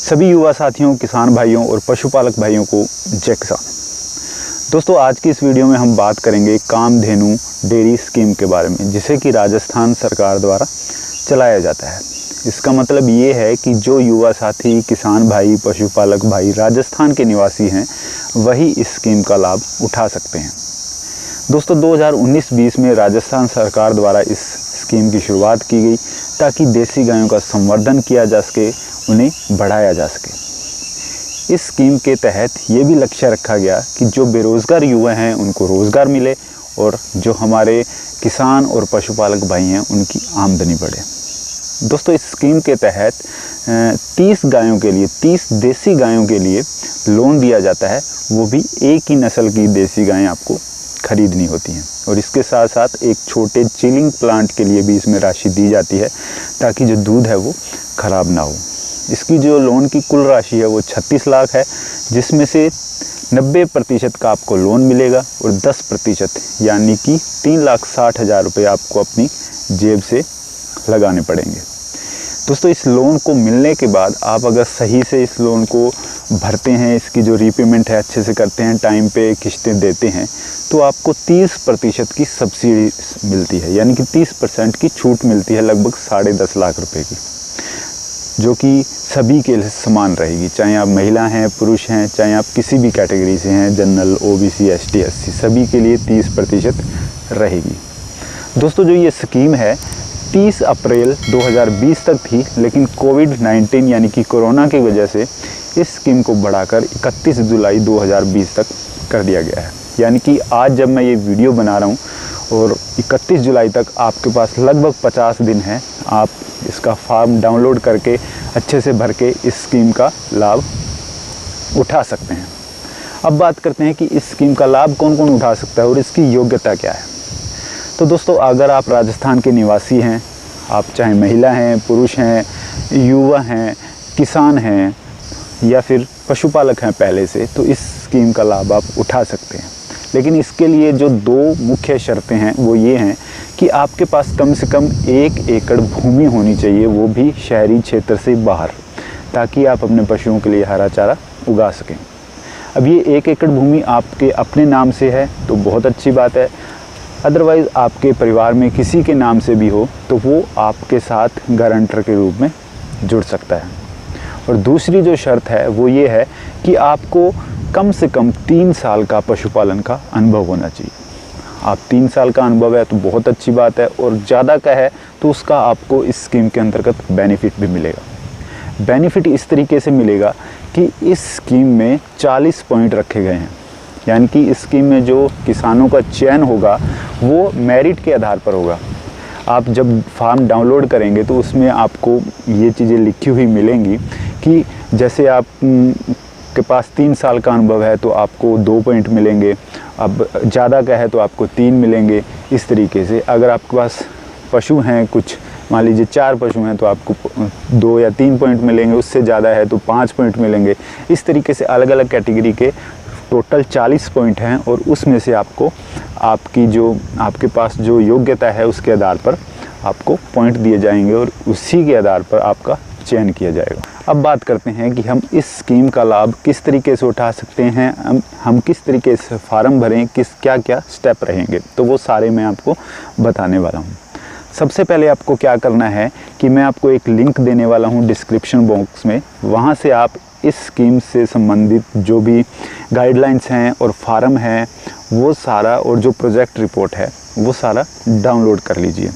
सभी युवा साथियों, किसान भाइयों और पशुपालक भाइयों को जय किसान। दोस्तों, आज की इस वीडियो में हम बात करेंगे कामधेनु डेयरी स्कीम के बारे में, जिसे कि राजस्थान सरकार द्वारा चलाया जाता है। इसका मतलब ये है कि जो युवा साथी, किसान भाई, पशुपालक भाई राजस्थान के निवासी हैं, वही इस स्कीम का लाभ उठा सकते हैं। दोस्तों, 2019-20 में राजस्थान सरकार द्वारा इस स्कीम की शुरुआत की गई ताकि देसी गायों का संवर्धन किया जा सके, उन्हें बढ़ाया जा सके। इस स्कीम के तहत ये भी लक्ष्य रखा गया कि जो बेरोज़गार युवा हैं उनको रोज़गार मिले और जो हमारे किसान और पशुपालक भाई हैं उनकी आमदनी बढ़े। दोस्तों, इस स्कीम के तहत 30 गायों के लिए, 30 देसी गायों के लिए लोन दिया जाता है। वो भी एक ही नस्ल की देसी गायें आपको खरीदनी होती हैं और इसके साथ साथ एक छोटे चिलिंग प्लांट के लिए भी इसमें राशि दी जाती है ताकि जो दूध है वो ख़राब ना हो। इसकी जो लोन की कुल राशि है वो 36 लाख है, जिसमें से 90% का आपको लोन मिलेगा और 10% यानी कि 3,60,000 रुपये आपको अपनी जेब से लगाने पड़ेंगे। दोस्तों, इस लोन को मिलने के बाद आप अगर सही से इस लोन को भरते हैं, इसकी जो रीपेमेंट है अच्छे से करते हैं, टाइम पे किश्तें देते हैं, तो आपको 30% की सब्सिडी मिलती है, यानी कि 30% की छूट मिलती है, लगभग 10.5 लाख रुपए की, जो कि सभी के लिए समान रहेगी। चाहे आप महिला हैं, पुरुष हैं, चाहे आप किसी भी कैटेगरी से हैं, जनरल, OBC, ST, SC, सभी के लिए 30% रहेगी। दोस्तों, जो ये स्कीम है 30 अप्रैल 2020 तक थी, लेकिन कोविड-19 यानी कि कोरोना की वजह से इस स्कीम को बढ़ाकर 31 जुलाई 2020 तक कर दिया गया है। यानी कि आज जब मैं ये वीडियो बना रहा हूँ और 31 जुलाई तक आपके पास लगभग 50 दिन है, आप इसका फॉर्म डाउनलोड करके अच्छे से भर के इस स्कीम का लाभ उठा सकते हैं। अब बात करते हैं कि इस स्कीम का लाभ कौन कौन उठा सकता है और इसकी योग्यता क्या है। तो दोस्तों, अगर आप राजस्थान के निवासी हैं, आप चाहे महिला हैं, पुरुष हैं, युवा हैं, किसान हैं या फिर पशुपालक हैं पहले से, तो इस स्कीम का लाभ आप उठा सकते हैं। लेकिन इसके लिए जो 2 मुख्य शर्तें हैं वो ये हैं कि आपके पास कम से कम 1 एकड़ भूमि होनी चाहिए, वो भी शहरी क्षेत्र से बाहर, ताकि आप अपने पशुओं के लिए हरा चारा उगा सकें। अब ये 1 एकड़ भूमि आपके अपने नाम से है तो बहुत अच्छी बात है, अदरवाइज़ आपके परिवार में किसी के नाम से भी हो तो वो आपके साथ गारंटर के रूप में जुड़ सकता है। और दूसरी जो शर्त है वो ये है कि आपको कम से कम 3 साल का पशुपालन का अनुभव होना चाहिए। आप 3 साल का अनुभव है तो बहुत अच्छी बात है, और ज़्यादा का है तो उसका आपको इस स्कीम के अंतर्गत बेनिफिट भी मिलेगा। बेनिफिट इस तरीके से मिलेगा कि इस स्कीम में 40 पॉइंट रखे गए हैं, यानी कि इस स्कीम में जो किसानों का चयन होगा वो मेरिट के आधार पर होगा। आप जब फॉर्म डाउनलोड करेंगे तो उसमें आपको ये चीज़ें लिखी हुई मिलेंगी कि जैसे आप के पास 3 साल का अनुभव है तो आपको 2 पॉइंट मिलेंगे, अब ज़्यादा का है तो आपको 3 मिलेंगे। इस तरीके से अगर आपके पास पशु हैं, कुछ मान लीजिए 4 पशु हैं तो आपको 2 या 3 पॉइंट मिलेंगे, उससे ज़्यादा है तो 5 पॉइंट मिलेंगे। इस तरीके से अलग अलग कैटेगरी के टोटल 40 पॉइंट हैं और उसमें से आपको आपके पास जो योग्यता है उसके आधार पर आपको पॉइंट दिए जाएंगे और उसी के आधार पर आपका चयन किया जाएगा। अब बात करते हैं कि हम इस स्कीम का लाभ किस तरीके से उठा सकते हैं, हम किस तरीके से फॉर्म भरें, क्या क्या स्टेप रहेंगे, तो वो सारे मैं आपको बताने वाला हूँ। सबसे पहले आपको क्या करना है कि मैं आपको एक लिंक देने वाला हूँ डिस्क्रिप्शन बॉक्स में, वहाँ से आप इस स्कीम से संबंधित जो भी गाइडलाइंस हैं और फार्म है वो सारा, और जो प्रोजेक्ट रिपोर्ट है वो सारा डाउनलोड कर लीजिए।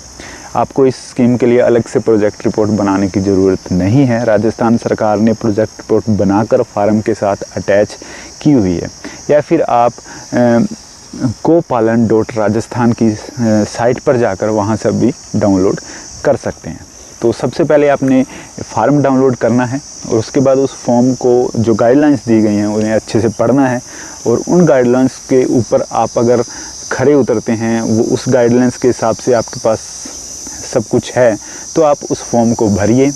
आपको इस स्कीम के लिए अलग से प्रोजेक्ट रिपोर्ट बनाने की ज़रूरत नहीं है। राजस्थान सरकार ने प्रोजेक्ट रिपोर्ट बनाकर फार्म के साथ अटैच की हुई है, या फिर आप gopalan.rajasthan की साइट पर जाकर वहाँ से भी डाउनलोड कर सकते हैं। तो सबसे पहले आपने फार्म डाउनलोड करना है और उसके बाद उस फॉर्म को जो गाइडलाइंस दी गई हैं उन्हें अच्छे से पढ़ना है, और उन गाइडलाइंस के ऊपर आप अगर खरे उतरते हैं, वो उस गाइडलाइंस के हिसाब से आपके पास सब कुछ है, तो आप उस फॉर्म को भरिए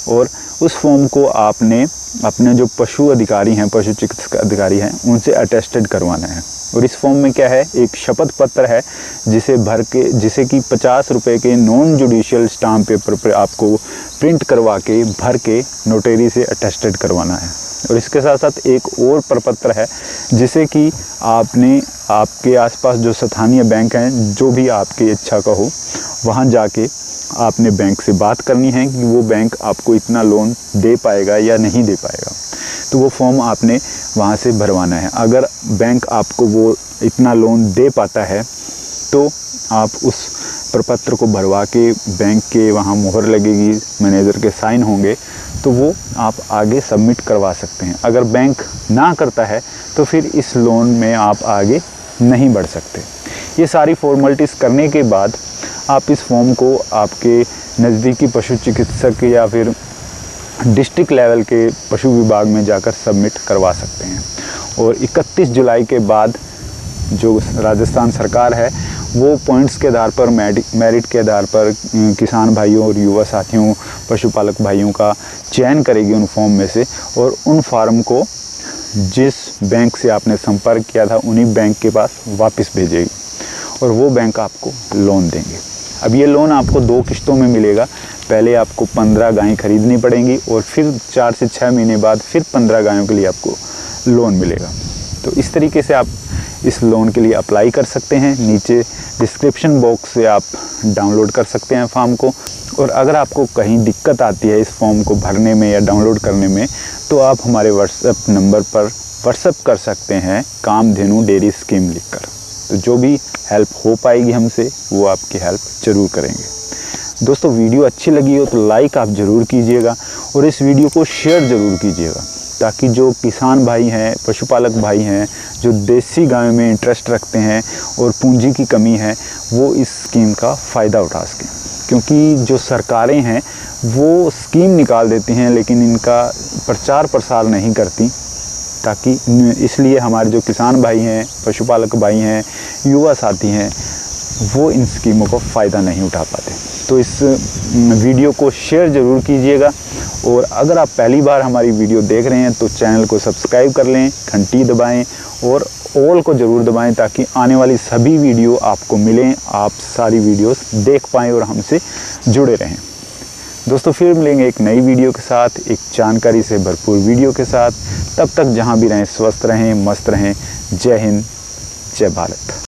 और उस फॉर्म को आपने अपने जो पशु अधिकारी हैं, पशु चिकित्सक अधिकारी हैं, उनसे अटेस्टेड करवाना है। और इस फॉर्म में क्या है, एक शपथ पत्र है जिसे कि 50 रुपये के नॉन जुडिशियल स्टाम्प पेपर पर आपको प्रिंट करवा के भर के नोटरी से अटेस्टेड करवाना है। और इसके साथ साथ एक और प्रपत्र है जिसे कि आपके आसपास जो स्थानीय बैंक हैं, जो भी आपकी इच्छा का हो, वहाँ जाके आपने बैंक से बात करनी है कि वो बैंक आपको इतना लोन दे पाएगा या नहीं दे पाएगा। तो वो फॉर्म आपने वहाँ से भरवाना है। अगर बैंक आपको वो इतना लोन दे पाता है तो आप उस प्रपत्र को भरवा के बैंक के वहाँ मुहर लगेगी, मैनेजर के साइन होंगे, तो वो आप आगे सबमिट करवा सकते हैं। अगर बैंक ना करता है तो फिर इस लोन में आप आगे नहीं बढ़ सकते। ये सारी फॉर्मेलिटीज़ करने के बाद आप इस फॉर्म को आपके नज़दीकी पशु चिकित्सक या फिर डिस्ट्रिक्ट लेवल के पशु विभाग में जाकर सबमिट करवा सकते हैं। और 31 जुलाई के बाद जो राजस्थान सरकार है वो पॉइंट्स के आधार पर, मेरिट के आधार पर किसान भाइयों और युवा साथियों, पशुपालक भाइयों का चयन करेगी उन फॉर्म में से, और उन फार्म को जिस बैंक से आपने संपर्क किया था उन्हीं बैंक के पास वापस भेजेगी और वो बैंक आपको लोन देंगे। अब ये लोन आपको 2 किस्तों में मिलेगा। पहले आपको 15 गायें खरीदनी पड़ेंगी और फिर 4 से 6 महीने बाद फिर 15 गायों के लिए आपको लोन मिलेगा। तो इस तरीके से आप इस लोन के लिए अप्लाई कर सकते हैं। नीचे डिस्क्रिप्शन बॉक्स से आप डाउनलोड कर सकते हैं फॉर्म को। और अगर आपको कहीं दिक्कत आती है इस फॉर्म को भरने में या डाउनलोड करने में, तो आप हमारे व्हाट्सएप नंबर पर व्हाट्सएप कर सकते हैं कामधेनु डेयरी स्कीम लिखकर। तो जो भी हेल्प हो पाएगी हमसे, वो आपकी हेल्प ज़रूर करेंगे। दोस्तों, वीडियो अच्छी लगी हो तो लाइक आप ज़रूर कीजिएगा और इस वीडियो को शेयर ज़रूर कीजिएगा, ताकि जो किसान भाई हैं, पशुपालक भाई हैं, जो देसी गायों में इंटरेस्ट रखते हैं और पूंजी की कमी है, वो इस स्कीम का फ़ायदा उठा सकें। क्योंकि जो सरकारें हैं वो स्कीम निकाल देती हैं लेकिन इनका प्रचार प्रसार नहीं करती, ताकि इसलिए हमारे जो किसान भाई हैं, पशुपालक भाई हैं, युवा साथी हैं, वो इन स्कीमों का फ़ायदा नहीं उठा पाते। तो इस वीडियो को शेयर ज़रूर कीजिएगा। और अगर आप पहली बार हमारी वीडियो देख रहे हैं तो चैनल को सब्सक्राइब कर लें, घंटी दबाएं और ऑल को ज़रूर दबाएं, ताकि आने वाली सभी वीडियो आपको मिलें, आप सारी वीडियोस देख पाएँ और हमसे जुड़े रहें। दोस्तों, फिर मिलेंगे एक नई वीडियो के साथ, एक जानकारी से भरपूर वीडियो के साथ। तब तक जहाँ भी रहें स्वस्थ रहें, मस्त रहें। जय हिंद, जय भारत।